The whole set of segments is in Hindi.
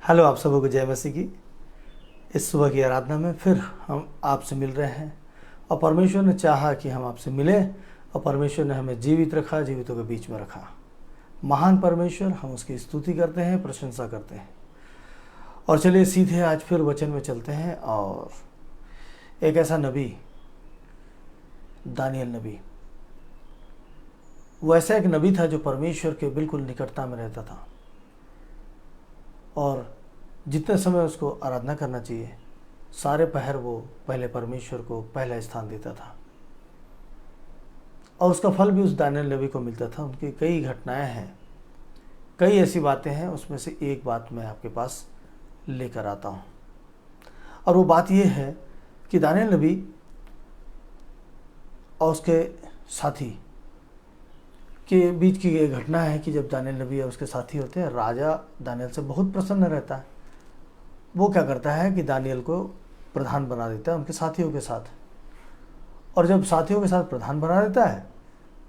हेलो, आप सबको जय मसीह की। इस सुबह की आराधना में फिर हम आपसे मिल रहे हैं और परमेश्वर ने चाहा कि हम आपसे मिलें और परमेश्वर ने हमें जीवित रखा, जीवितों के बीच में रखा। महान परमेश्वर, हम उसकी स्तुति करते हैं, प्रशंसा करते हैं। और चलिए सीधे आज फिर वचन में चलते हैं। और एक ऐसा नबी, दानियल नबी, वो ऐसा एक नबी था जो परमेश्वर के बिल्कुल निकटता में रहता था और जितने समय उसको आराधना करना चाहिए सारे पहर वो पहले परमेश्वर को पहला स्थान देता था और उसका फल भी उस दानियल नबी को मिलता था। उनकी कई घटनाएं हैं, कई ऐसी बातें हैं, उसमें से एक बात मैं आपके पास लेकर आता हूँ। और वो बात ये है कि दानियल नबी और उसके साथी के बीच की ये घटना है कि जब दानियल नबी और उसके साथी होते हैं, राजा दानियल से बहुत प्रसन्न रहता है। वो क्या करता है कि दानियल को प्रधान बना देता है उनके साथियों के साथ। और जब साथियों के साथ प्रधान बना देता है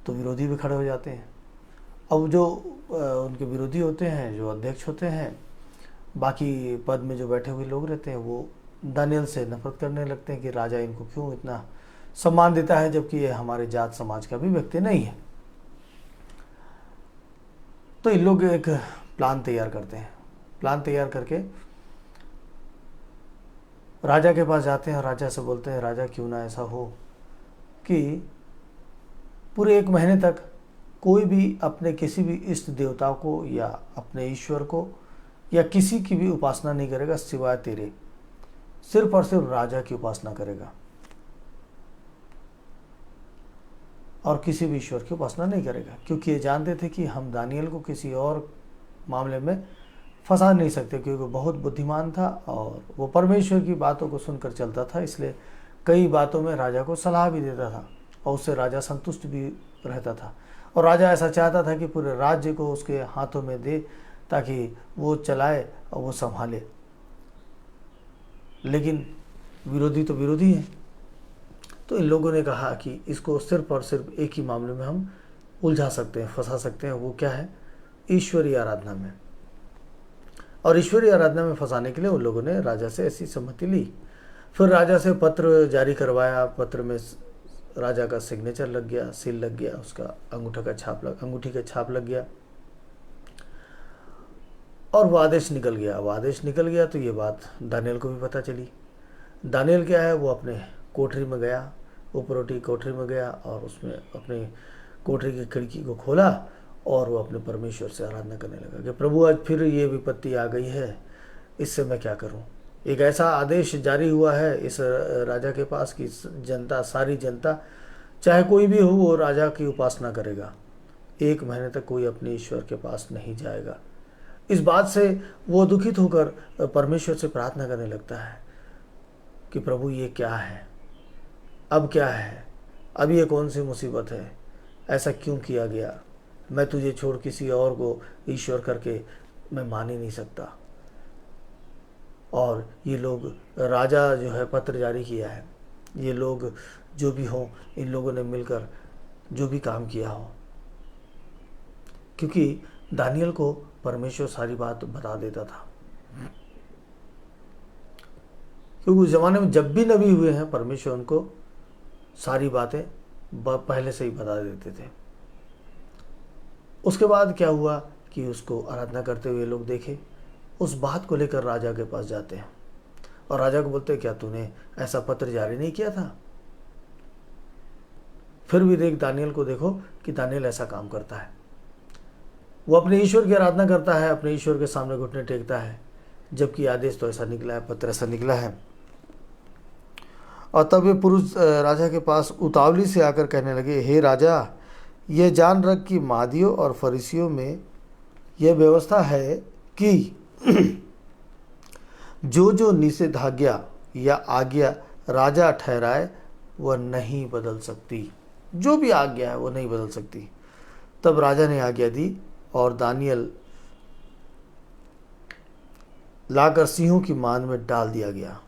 तो विरोधी भी खड़े हो जाते हैं। अब जो उनके विरोधी होते हैं, जो अध्यक्ष होते हैं, बाकी पद में जो बैठे हुए लोग रहते हैं, वो दानियल से नफरत करने लगते हैं कि राजा इनको क्यों इतना सम्मान देता है जबकि ये हमारे जात समाज का भी व्यक्ति नहीं है। तो इन लोग एक प्लान तैयार करते हैं। प्लान तैयार करके राजा के पास जाते हैं और राजा से बोलते हैं, राजा क्यों ना ऐसा हो कि पूरे 1 महीने तक कोई भी अपने किसी भी इष्ट देवता को या अपने ईश्वर को या किसी की भी उपासना नहीं करेगा सिवाय तेरे। सिर्फ और सिर्फ राजा की उपासना करेगा और किसी भी ईश्वर की उपासना नहीं करेगा, क्योंकि ये जानते थे कि हम दानियल को किसी और मामले में फंसा नहीं सकते, क्योंकि वो बहुत बुद्धिमान था और वो परमेश्वर की बातों को सुनकर चलता था। इसलिए कई बातों में राजा को सलाह भी देता था और उससे राजा संतुष्ट भी रहता था। और राजा ऐसा चाहता था कि पूरे राज्य को उसके हाथों में दे ताकि वो चलाए और वो संभाले। लेकिन विरोधी तो विरोधी है। तो इन लोगों ने कहा कि इसको सिर्फ और सिर्फ एक ही मामले में हम उलझा सकते हैं, फंसा सकते हैं। वो क्या है? ईश्वरीय आराधना में। और ईश्वरीय आराधना में फंसाने के लिए उन लोगों ने राजा से ऐसी सहमति ली। फिर राजा से पत्र जारी करवाया। पत्र में राजा का सिग्नेचर लग गया, सील लग गया, उसका अंगूठी का छाप लग गया और वो आदेश निकल गया। वो आदेश निकल गया तो ये बात दानियल को भी पता चली। दानियल क्या है, वो अपने कोठरी में गया, ऊपरोटी कोठरी में गया और उसमें अपनी कोठरी की खिड़की को खोला और वो अपने परमेश्वर से आराधना करने लगा कि प्रभु आज फिर ये विपत्ति आ गई है, इससे मैं क्या करूं। एक ऐसा आदेश जारी हुआ है इस राजा के पास कि जनता, सारी जनता, चाहे कोई भी हो, वो राजा की उपासना करेगा। 1 महीने तक कोई अपने ईश्वर के पास नहीं जाएगा। इस बात से वो दुखित होकर परमेश्वर से प्रार्थना करने लगता है कि प्रभु ये क्या है, अब क्या है, अब ये कौन सी मुसीबत है, ऐसा क्यों किया गया। मैं तुझे छोड़ किसी और को ईश्वर करके मैं मान ही नहीं सकता। और ये लोग, राजा जो है पत्र जारी किया है, ये लोग जो भी हों, इन लोगों ने मिलकर जो भी काम किया हो, क्योंकि दानियल को परमेश्वर सारी बात बता देता था। क्योंकि उस ज़माने में जब भी नबी हुए हैं, परमेश्वर उनको सारी बातें पहले से ही बता देते थे। उसके बाद क्या हुआ कि उसको आराधना करते हुए लोग देखे। उस बात को लेकर राजा के पास जाते हैं और राजा को बोलते हैं, क्या तूने ऐसा पत्र जारी नहीं किया था? फिर भी देख, दानियल को देखो कि दानियल ऐसा काम करता है। वो अपने ईश्वर की आराधना करता है, अपने ईश्वर के सामने घुटने टेकता है, जबकि आदेश तो ऐसा निकला है, पत्र ऐसा निकला है। और तब ये पुरुष राजा के पास उतावली से आकर कहने लगे, हे राजा, यह जान रख कि मादियों और फरीसियों में यह व्यवस्था है कि जो निषेधाज्ञा या आज्ञा राजा ठहराए वह नहीं बदल सकती। जो भी आज्ञा है वो नहीं बदल सकती। तब राजा ने आज्ञा दी और दानियल लाकर सिंहों की मान में डाल दिया गया।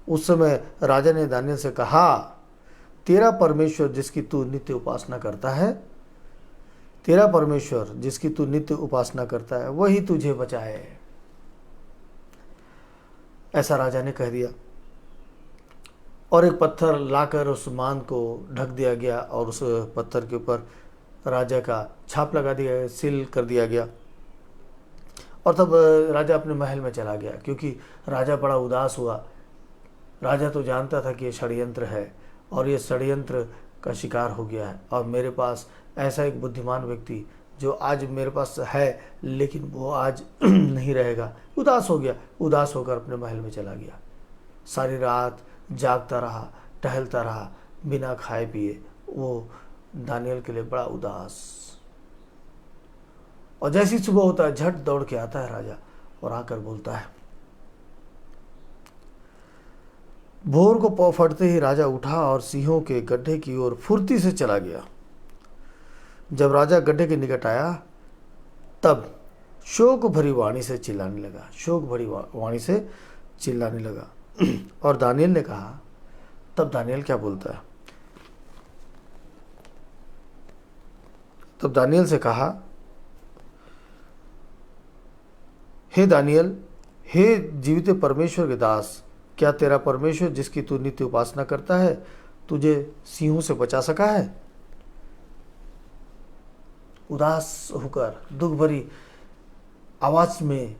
उस समय राजा ने दानियल से कहा, तेरा परमेश्वर जिसकी तू नित्य उपासना करता है, तेरा परमेश्वर जिसकी तू नित्य उपासना करता है, वही तुझे बचाए। ऐसा राजा ने कह दिया और एक पत्थर लाकर उस मान को ढक दिया गया और उस पत्थर के ऊपर राजा का छाप लगा दिया गया, सील कर दिया गया। और तब राजा अपने महल में चला गया, क्योंकि राजा बड़ा उदास हुआ। राजा तो जानता था कि ये षड्यंत्र है और ये षड्यंत्र का शिकार हो गया है, और मेरे पास ऐसा एक बुद्धिमान व्यक्ति जो आज मेरे पास है लेकिन वो आज नहीं रहेगा। उदास हो गया, उदास होकर अपने महल में चला गया। सारी रात जागता रहा, टहलता रहा, बिना खाए पिए। वो दानियल के लिए बड़ा उदास। और जैसी सुबह होता है झट दौड़ के आता है राजा और आकर बोलता है। भोर को पौ फटते ही राजा उठा और सिंहों के गड्ढे की ओर फुर्ती से चला गया। जब राजा गड्ढे के निकट आया तब शोक भरी वाणी से चिल्लाने लगा, शोक भरी वाणी से चिल्लाने लगा। और दानियल ने कहा, तब दानियल क्या बोलता है, तब दानियल से कहा, हे दानियल, हे जीवित परमेश्वर के दास, क्या तेरा परमेश्वर जिसकी तू नित्य उपासना करता है तुझे सिंहों से बचा सका है? उदास होकर दुख भरी आवाज में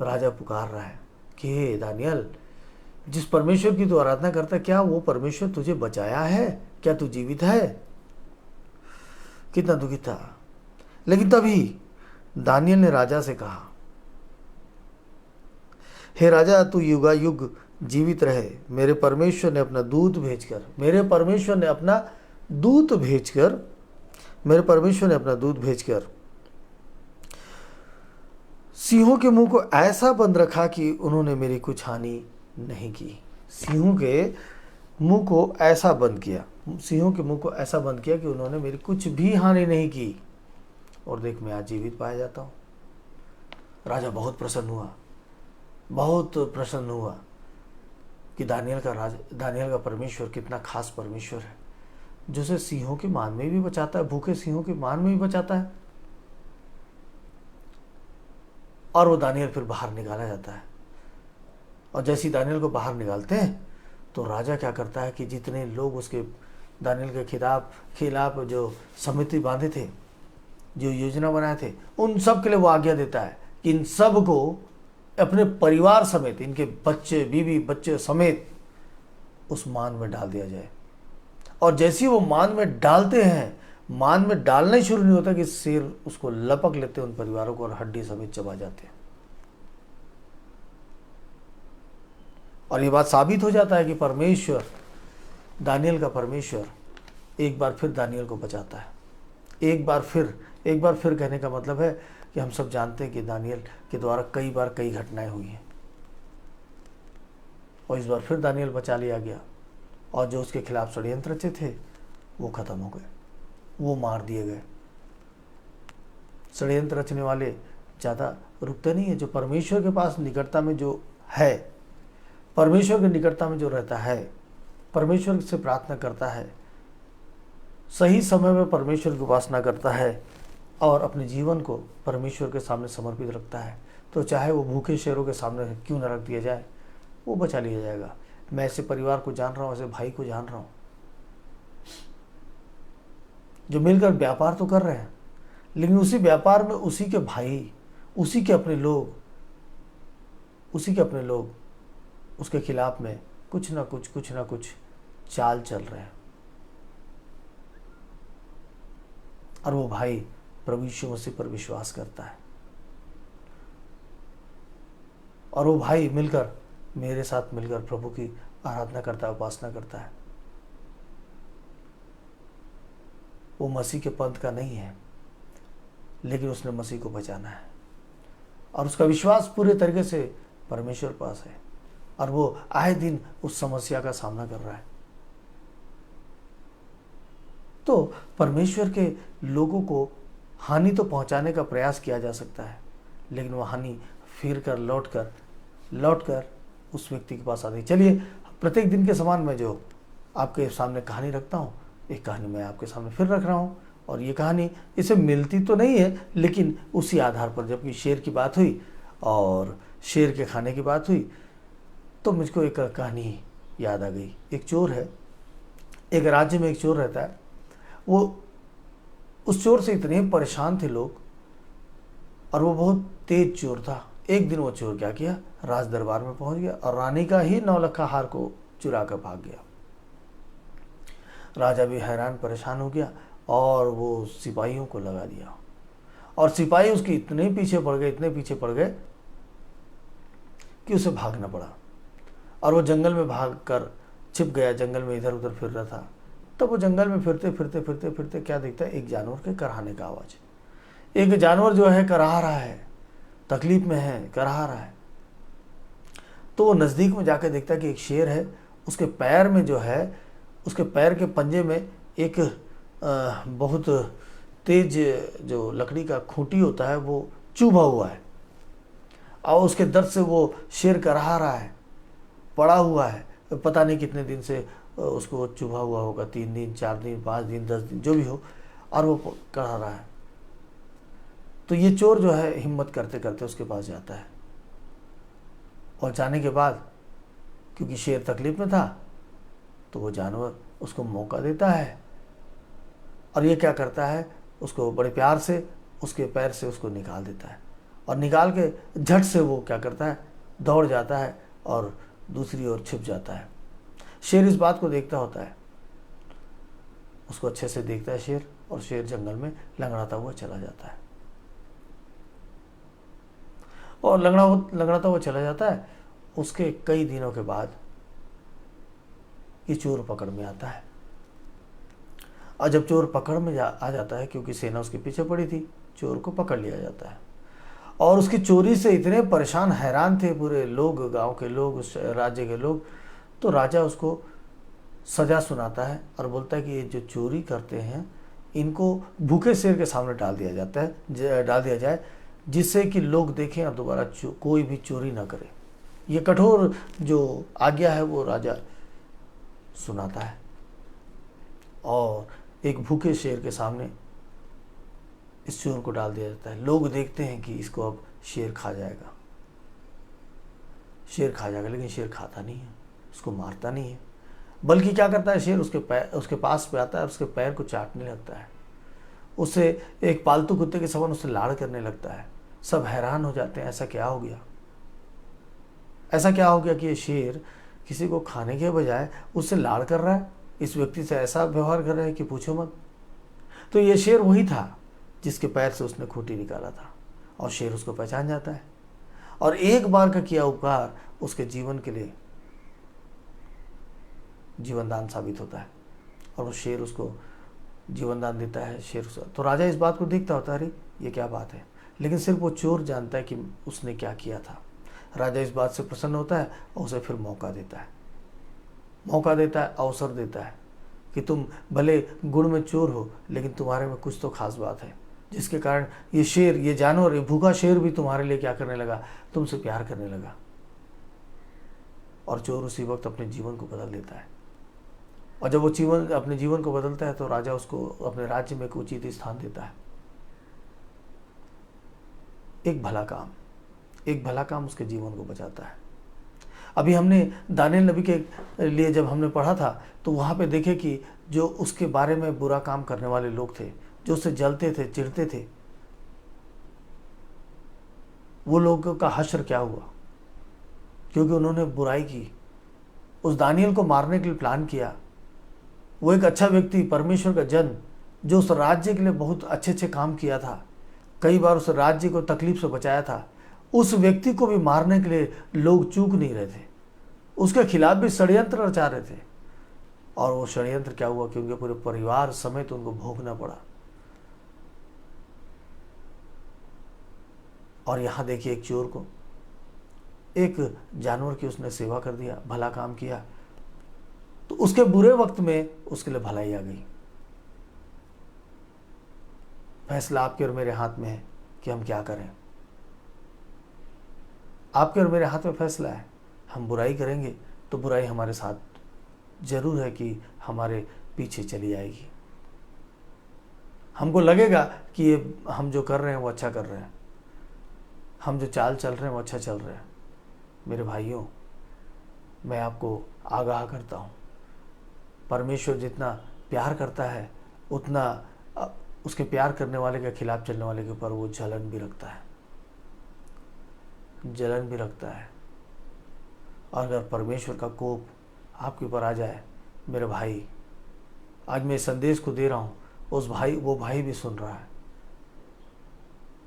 राजा पुकार रहा है कि हे दानियल, जिस परमेश्वर की तू आराधना करता है क्या वो परमेश्वर तुझे बचाया है? क्या तू जीवित है? कितना दुखी था। लेकिन तभी दानियल ने राजा से कहा, हे राजा, तू युगायुग जीवित रहे। मेरे परमेश्वर ने अपना दूत भेजकर सिंहों के मुंह को ऐसा बंद रखा कि उन्होंने मेरी कुछ हानि नहीं की। सिंहों के मुंह को ऐसा बंद किया कि उन्होंने मेरी कुछ भी हानि नहीं की, और देख मैं आज जीवित पाया जाता हूँ। राजा बहुत प्रसन्न हुआ कि दानियल का परमेश्वर कितना खास परमेश्वर है, जो उसे सिंहों के मान में भी बचाता है, भूखे सिंहों के मान में भी बचाता है। और वो दानियल फिर बाहर निकाला जाता है। और जैसे ही दानियल को बाहर निकालते हैं तो राजा क्या करता है कि जितने लोग उसके दानियल के खिलाफ जो समिति बांधे थे, जो योजना बनाए थे, उन सब के लिए वो आज्ञा देता है कि इन सब को अपने परिवार समेत, इनके बच्चे, बीवी बच्चे समेत उस मान में डाल दिया जाए। और जैसे ही वो मान में डालते हैं, मान में डालना ही शुरू नहीं होता कि शेर उसको लपक लेते हैं उन परिवारों को और हड्डी समेत चबा जाते हैं। और ये बात साबित हो जाता है कि परमेश्वर, दानियल का परमेश्वर एक बार फिर दानियल को बचाता है। एक बार फिर कहने का मतलब है कि हम सब जानते हैं कि दानियल के द्वारा कई घटनाएं हुई हैं, और इस बार फिर दानियल बचा लिया गया। और जो उसके खिलाफ षड्यंत्र रचे थे वो खत्म हो गए, वो मार दिए गए। षड्यंत्र रचने वाले ज़्यादा रुकते नहीं है। जो परमेश्वर के पास निकटता में जो है, परमेश्वर के निकटता में जो रहता है, परमेश्वर से प्रार्थना करता है, सही समय में परमेश्वर की उपासना करता है और अपने जीवन को परमेश्वर के सामने समर्पित रखता है, तो चाहे वो भूखे शेरों के सामने क्यों न रख दिया जाए, वो बचा लिया जाएगा। मैं ऐसे परिवार को जान रहा हूँ, ऐसे भाई को जान रहा हूँ जो मिलकर व्यापार तो कर रहे हैं, लेकिन उसी व्यापार में उसी के भाई, उसी के अपने लोग उसके खिलाफ में कुछ ना कुछ चाल चल रहे हैं। और वो भाई प्रभु यीशु मसीह पर विश्वास करता है, और वो भाई मेरे साथ मिलकर प्रभु की आराधना करता है, उपासना करता है। वो मसीह के पंथ का नहीं है, लेकिन उसने मसीह को बचाना है, और उसका विश्वास पूरे तरीके से परमेश्वर पास है, और वो आए दिन उस समस्या का सामना कर रहा है। तो परमेश्वर के लोगों को हानि तो पहुंचाने का प्रयास किया जा सकता है, लेकिन वो हानि फिर कर लौट कर उस व्यक्ति के पास आती है। चलिए, प्रत्येक दिन के समान मैं जो आपके सामने कहानी रखता हूँ, एक कहानी मैं आपके सामने फिर रख रहा हूँ। और ये कहानी इसे मिलती तो नहीं है, लेकिन उसी आधार पर, जबकि शेर की बात हुई, और शेर के खाने की बात हुई तो मुझको एक कहानी याद आ गई। एक चोर है, एक राज्य में एक चोर रहता है। वो उस चोर से इतने परेशान थे लोग, और वो बहुत तेज चोर था। एक दिन वो चोर क्या किया, राज दरबार में पहुंच गया और रानी का ही 9 लखा हार को चुरा कर भाग गया। राजा भी हैरान परेशान हो गया और वो सिपाहियों को लगा दिया, और सिपाही उसके इतने पीछे पड़ गए, इतने पीछे पड़ गए कि उसे भागना पड़ा। और वो जंगल में भाग कर छिप गया, जंगल में इधर उधर फिर रहा था। तब वो जंगल में फिरते फिरते फिरते फिरते क्या देखता है, एक जानवर के कराहने का आवाज़। एक जानवर जो है कराह रहा है, तकलीफ में है, कराह रहा है। तो वो नज़दीक में जाकर देखता है कि एक शेर है, उसके पैर में जो है, उसके पैर के पंजे में एक बहुत तेज जो लकड़ी का खूंटी होता है वो चुभा हुआ है, और उसके दर्द से वो शेर कराह रहा है, पड़ा हुआ है। पता नहीं कितने दिन से उसको चुभा हुआ होगा, 3 दिन 4 दिन 5 दिन 10 दिन जो भी हो, और वो कराह रहा है। तो ये चोर जो है हिम्मत करते करते उसके पास जाता है, और जाने के बाद क्योंकि शेर तकलीफ में था तो वो जानवर उसको मौका देता है, और ये क्या करता है, उसको बड़े प्यार से उसके पैर से उसको निकाल देता है, और निकाल के झट से वो क्या करता है, दौड़ जाता है और दूसरी ओर छिप जाता है। शेर इस बात को देखता होता है, उसको अच्छे से देखता है शेर, और शेर जंगल में लंगड़ाता हुआ चला जाता है, और लंगड़ाता हुआ चला जाता है। उसके कई दिनों के बाद ये चोर पकड़ में आता है, और जब चोर पकड़ में आ जाता है, क्योंकि सेना उसके पीछे पड़ी थी, चोर को पकड़ लिया जाता है। और उसकी चोरी से इतने परेशान हैरान थे पूरे लोग, गांव के लोग, राज्य के लोग। तो राजा उसको सजा सुनाता है और बोलता है कि ये जो चोरी करते हैं इनको भूखे शेर के सामने डाल दिया जाए, जिससे कि लोग देखें और दोबारा कोई भी चोरी ना करे। ये कठोर जो आज्ञा है वो राजा सुनाता है, और एक भूखे शेर के सामने इस चोर को डाल दिया जाता है। लोग देखते हैं कि इसको अब शेर खा जाएगा, लेकिन शेर खाता नहीं है, उसको मारता नहीं है, बल्कि क्या करता है, शेर उसके पास पे आता है, उसके पैर को चाटने लगता है, उससे एक पालतू कुत्ते के समान उससे लाड़ करने लगता है। सब हैरान हो जाते हैं, ऐसा क्या हो गया, कि ये शेर किसी को खाने के बजाय उससे लाड़ कर रहा है, इस व्यक्ति से ऐसा व्यवहार कर रहा है कि पूछो मत। तो ये शेर वही था जिसके पैर से उसने खूंटी निकाला था, और शेर उसको पहचान जाता है, और एक बार का किया उपकार उसके जीवन के लिए जीवनदान साबित होता है, और वो शेर उसको जीवनदान देता है। शेर तो राजा इस बात को देखता होता है, अरे ये क्या बात है, लेकिन सिर्फ वो चोर जानता है कि उसने क्या किया था। राजा इस बात से प्रसन्न होता है और उसे फिर मौका देता है, अवसर देता है कि तुम भले गुण में चोर हो, लेकिन तुम्हारे में कुछ तो खास बात है, जिसके कारण ये शेर, ये जानवर, ये भूखा शेर भी तुम्हारे लिए क्या करने लगा, तुमसे प्यार करने लगा। और चोर उसी वक्त अपने जीवन को बदल देता है, और जब वो अपने जीवन को बदलता है तो राजा उसको अपने राज्य में एक उचित स्थान देता है। एक भला काम उसके जीवन को बचाता है। अभी हमने दानियल नबी के लिए जब हमने पढ़ा था तो वहाँ पे देखे कि जो उसके बारे में बुरा काम करने वाले लोग थे, जो उससे जलते थे, चिढ़ते थे, वो लोगों का हश्र क्या हुआ, क्योंकि उन्होंने बुराई की, उस दानियल को मारने के लिए प्लान किया। वो एक अच्छा व्यक्ति, परमेश्वर का जन, जो उस राज्य के लिए बहुत अच्छे काम किया था, कई बार उस राज्य को तकलीफ से बचाया था, उस व्यक्ति को भी मारने के लिए लोग चूक नहीं रहे थे, उसके खिलाफ भी षड्यंत्र रचा रहे थे। और वो षड्यंत्र क्या हुआ कि उनके पूरे परिवार समेत उनको भोगना पड़ा। और यहाँ देखिए, एक चोर को, एक जानवर की उसने सेवा कर दिया, भला काम किया, तो उसके बुरे वक्त में उसके लिए भलाई आ गई। फैसला आपके और मेरे हाथ में है कि हम क्या करें। आपके और मेरे हाथ में फैसला है। हम बुराई करेंगे तो बुराई हमारे साथ जरूर है कि हमारे पीछे चली आएगी। हमको लगेगा कि ये हम जो कर रहे हैं वो अच्छा कर रहे हैं। हम जो चाल चल रहे हैं वो अच्छा चल रहा है। मेरे भाइयों, मैं आपको आगाह करता हूँ, परमेश्वर जितना प्यार करता है उतना उसके प्यार करने वाले के खिलाफ चलने वाले के ऊपर वो जलन भी रखता है, जलन भी रखता है। और अगर परमेश्वर का कोप आपके ऊपर आ जाए, मेरे भाई, आज मैं इस संदेश को दे रहा हूँ, वो भाई भी सुन रहा है,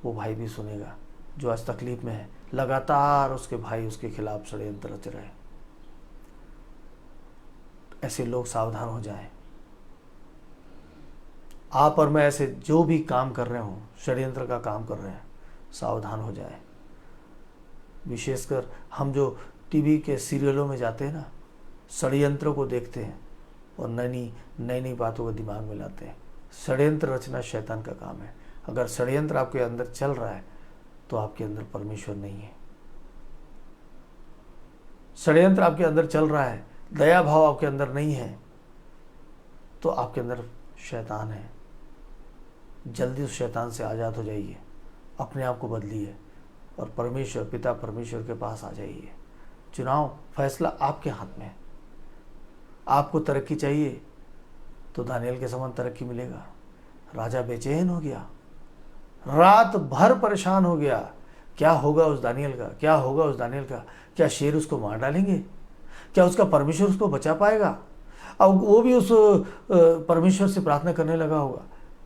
वो भाई भी सुनेगा जो आज तकलीफ में है। लगातार उसके भाई उसके खिलाफ षड्यंत्र रच रहे हैं। ऐसे लोग सावधान हो जाएं। आप और मैं ऐसे जो भी काम कर रहे हो, षड्यंत्र का काम कर रहे हैं, सावधान हो जाएं। विशेषकर हम जो टीवी के सीरियलों में जाते हैं ना, षड्यंत्रों को देखते हैं और नई नई बातों को दिमाग में लाते हैं। षड्यंत्र रचना शैतान का काम है। अगर षड्यंत्र आपके अंदर चल रहा है तो आपके अंदर परमेश्वर नहीं है। षड्यंत्र आपके अंदर चल रहा है, दया भाव आपके अंदर नहीं है, तो आपके अंदर शैतान है। जल्दी उस शैतान से आज़ाद हो जाइए, अपने आप को बदलिए और परमेश्वर, पिता परमेश्वर के पास आ जाइए। चुनाव, फैसला आपके हाथ में है। आपको तरक्की चाहिए तो दानियल के समान तरक्की मिलेगा। राजा बेचैन हो गया, रात भर परेशान हो गया। क्या होगा उस दानियल का, क्या होगा उस दानियल का? क्या शेर उसको मार डालेंगे? क्या उसका परमेश्वर उसको बचा पाएगा? अब वो भी उस परमेश्वर से प्रार्थना करने लगा होगा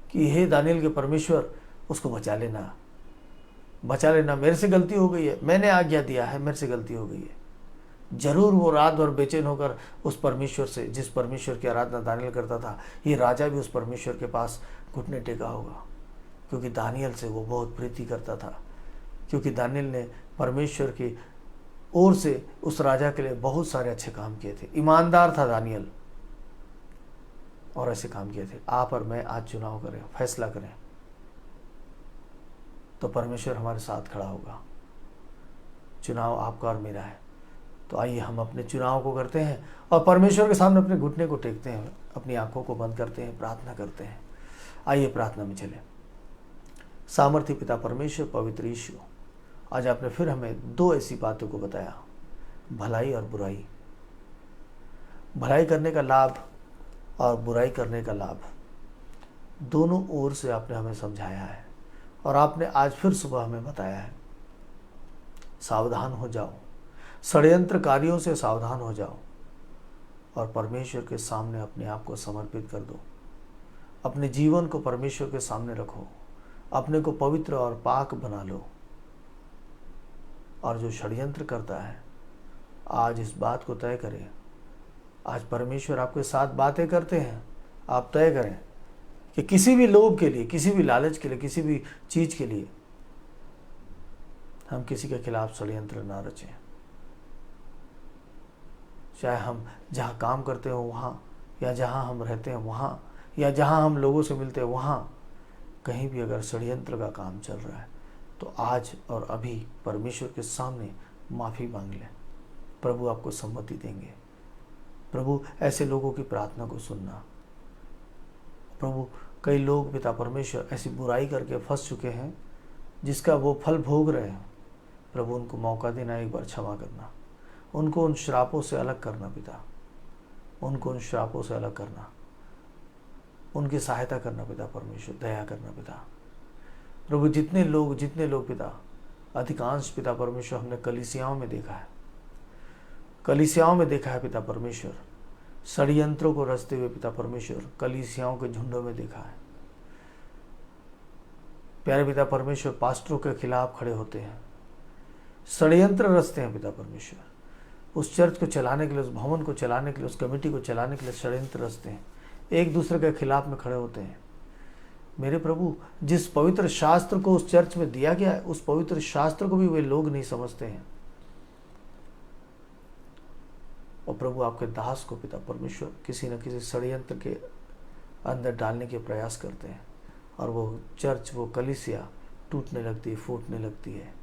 कि हे दानियल के परमेश्वर, उसको बचा लेना, बचा लेना, मेरे से गलती हो गई है, मैंने आज्ञा दिया है, मेरे से गलती हो गई है। जरूर वो रात भर बेचैन होकर उस परमेश्वर से, जिस परमेश्वर की आराधना दानियल करता था, ये राजा भी उस परमेश्वर के पास घुटने टेका होगा, क्योंकि दानियल से वो बहुत प्रीति करता था, क्योंकि दानियल ने परमेश्वर की ओर से उस राजा के लिए बहुत सारे अच्छे काम किए थे। ईमानदार था दानियल और ऐसे काम किए थे। आप और मैं आज चुनाव करें, फैसला करें, तो परमेश्वर हमारे साथ खड़ा होगा। चुनाव आपका और मेरा है। तो आइए हम अपने चुनाव को करते हैं और परमेश्वर के सामने अपने घुटने को टेकते हैं, अपनी आंखों को बंद करते हैं, प्रार्थना करते हैं। आइए प्रार्थना में चलें। सामर्थी पिता परमेश्वर, पवित्र यीशु, आज आपने फिर हमें दो ऐसी बातों को बताया, भलाई और बुराई। भलाई करने का लाभ और बुराई करने का लाभ, दोनों ओर से आपने हमें समझाया है और आपने आज फिर सुबह हमें बताया है। सावधान हो जाओ, षड्यंत्रकारियों से सावधान हो जाओ और परमेश्वर के सामने अपने आप को समर्पित कर दो। अपने जीवन को परमेश्वर के सामने रखो, अपने को पवित्र और पाक बना लो। और जो षड्यंत्र करता है, आज इस बात को तय करें। आज परमेश्वर आपके साथ बातें करते हैं, आप तय करें कि किसी भी लोभ के लिए, किसी भी लालच के लिए, किसी भी चीज़ के लिए हम किसी के खिलाफ षड्यंत्र ना रचें। चाहे हम जहाँ काम करते हो वहाँ, या जहाँ हम रहते हैं वहाँ, या जहाँ हम लोगों से मिलते हैं वहाँ, कहीं भी अगर षड्यंत्र का काम चल रहा है तो आज और अभी परमेश्वर के सामने माफ़ी मांग लें। प्रभु आपको सम्मति देंगे। प्रभु ऐसे लोगों की प्रार्थना को सुनना। प्रभु, कई लोग पिता परमेश्वर ऐसी बुराई करके फंस चुके हैं जिसका वो फल भोग रहे हैं। प्रभु, उनको मौका देना, एक बार क्षमा करना, उनको उन श्रापों से अलग करना पिता, उनको उन श्रापों से अलग करना, उनकी सहायता करना पिता परमेश्वर, दया करना पिता। प्रभु, जितने लोग पिता, अधिकांश पिता परमेश्वर हमने कलीसियाओं में देखा है, कलीसियाओं में देखा है पिता परमेश्वर, षड्यंत्रों को रचते हुए पिता परमेश्वर, कलीसियाओं के झुंडों में देखा है। प्यारे पिता परमेश्वर, पास्टरों के खिलाफ खड़े होते हैं, षड्यंत्र रचते हैं पिता परमेश्वर, उस चर्च को चलाने के लिए, उस भवन को चलाने के लिए, उस कमेटी को चलाने के लिए षड्यंत्र रचते हैं, एक दूसरे के खिलाफ में खड़े होते हैं। मेरे प्रभु, जिस पवित्र शास्त्र को उस चर्च में दिया गया है, उस पवित्र शास्त्र को भी वे लोग नहीं समझते हैं। और प्रभु, आपके दास को पिता परमेश्वर किसी न किसी षड्यंत्र के अंदर डालने के प्रयास करते हैं और वो चर्च, वो कलीसिया टूटने लगती है, फूटने लगती है।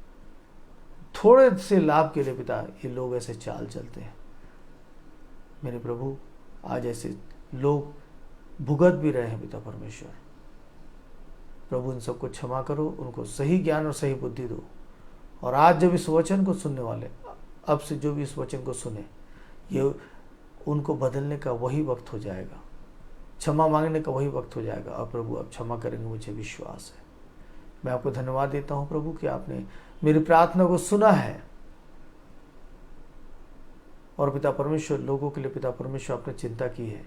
थोड़े से लाभ के लिए पिता ये लोग ऐसे चाल चलते हैं। मेरे प्रभु, आज ऐसे लोग भुगत भी रहे हैं पिता परमेश्वर। प्रभु, इन सबको क्षमा करो, उनको सही ज्ञान और सही बुद्धि दो और आज जब इस वचन को सुनने वाले, अब से जो भी इस वचन को सुने, ये उनको बदलने का वही वक्त हो जाएगा, क्षमा मांगने का वही वक्त हो जाएगा। और प्रभु आप क्षमा करेंगे, मुझे विश्वास है। मैं आपको धन्यवाद देता हूँ प्रभु कि आपने मेरी प्रार्थना को सुना है। और पिता परमेश्वर, लोगों के लिए पिता परमेश्वर आपने चिंता की है,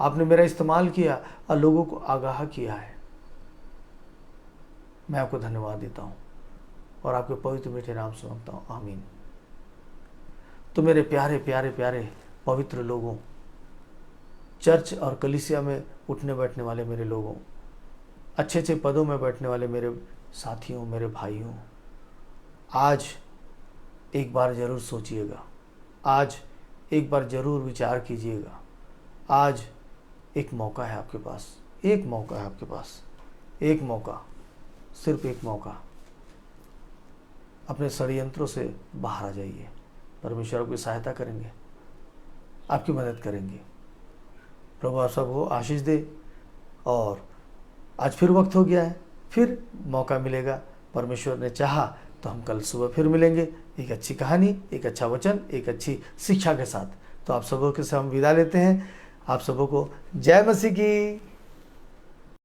आपने मेरा इस्तेमाल किया और लोगों को आगाह किया है। मैं आपको धन्यवाद देता हूँ और आपके पवित्र मीठे नाम से मांगता हूँ, आमीन। तो मेरे प्यारे प्यारे प्यारे पवित्र लोगों, चर्च और कलीसिया में उठने बैठने वाले मेरे लोगों, अच्छे अच्छे पदों में बैठने वाले मेरे साथियों, मेरे भाइयों, आज एक बार ज़रूर सोचिएगा, आज एक बार ज़रूर विचार कीजिएगा। आज एक मौका है आपके पास, एक मौका है आपके पास, एक मौका, सिर्फ एक मौका। अपने षड्यंत्रों से बाहर आ जाइए। परमेश्वर आपकी सहायता करेंगे, आपकी मदद करेंगे। प्रभु आप सबको आशीष दे। और आज फिर वक्त हो गया है, फिर मौका मिलेगा। परमेश्वर ने चाहा तो हम कल सुबह फिर मिलेंगे, एक अच्छी कहानी, एक अच्छा वचन, एक अच्छी शिक्षा के साथ। तो आप सबों के से हम विदा लेते हैं। आप सबों को जय मसीह की।